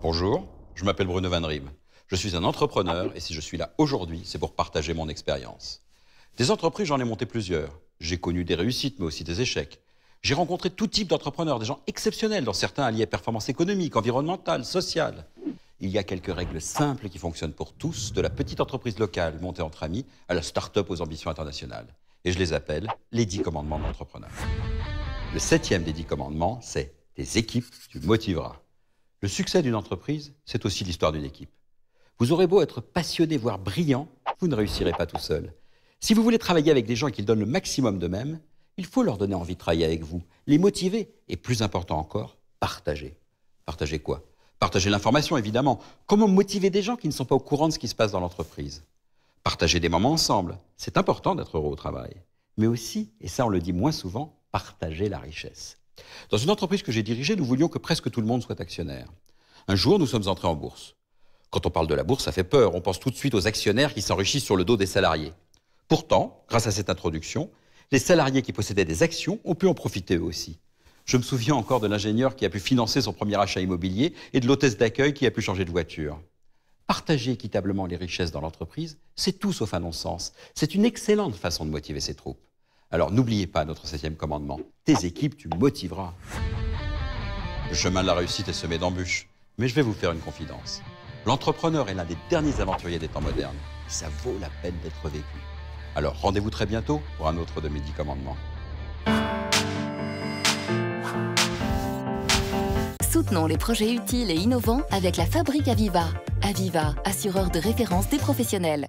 Bonjour, je m'appelle Bruno Van Riem. Je suis un entrepreneur et si je suis là aujourd'hui, c'est pour partager mon expérience. Des entreprises, j'en ai monté plusieurs. J'ai connu des réussites, mais aussi des échecs. J'ai rencontré tout type d'entrepreneurs, des gens exceptionnels, dont certains alliés performance économique, environnementale, sociale. Il y a quelques règles simples qui fonctionnent pour tous, de la petite entreprise locale montée entre amis à la start-up aux ambitions internationales. Et je les appelle les 10 commandements de l'entrepreneur. Le 7e des 10 commandements, c'est « tes équipes, tu motiveras ». Le succès d'une entreprise, c'est aussi l'histoire d'une équipe. Vous aurez beau être passionné, voire brillant, vous ne réussirez pas tout seul. Si vous voulez travailler avec des gens qui donnent le maximum d'eux-mêmes, il faut leur donner envie de travailler avec vous, les motiver et, plus important encore, partager. Partager quoi? Partager l'information, évidemment. Comment motiver des gens qui ne sont pas au courant de ce qui se passe dans l'entreprise? Partager des moments ensemble. C'est important d'être heureux au travail. Mais aussi, et ça on le dit moins souvent, partager la richesse. Dans une entreprise que j'ai dirigée, nous voulions que presque tout le monde soit actionnaire. Un jour, nous sommes entrés en bourse. Quand on parle de la bourse, ça fait peur. On pense tout de suite aux actionnaires qui s'enrichissent sur le dos des salariés. Pourtant, grâce à cette introduction, les salariés qui possédaient des actions ont pu en profiter eux aussi. Je me souviens encore de l'ingénieur qui a pu financer son premier achat immobilier et de l'hôtesse d'accueil qui a pu changer de voiture. Partager équitablement les richesses dans l'entreprise, c'est tout sauf un non-sens. C'est une excellente façon de motiver ses troupes. Alors n'oubliez pas notre 7e commandement. Tes équipes, tu motiveras. Le chemin de la réussite est semé d'embûches. Mais je vais vous faire une confidence. L'entrepreneur est l'un des derniers aventuriers des temps modernes. Ça vaut la peine d'être vécu. Alors rendez-vous très bientôt pour un autre de mes 10 commandements. Soutenons les projets utiles et innovants avec la Fabrique Aviva. Aviva, assureur de référence des professionnels.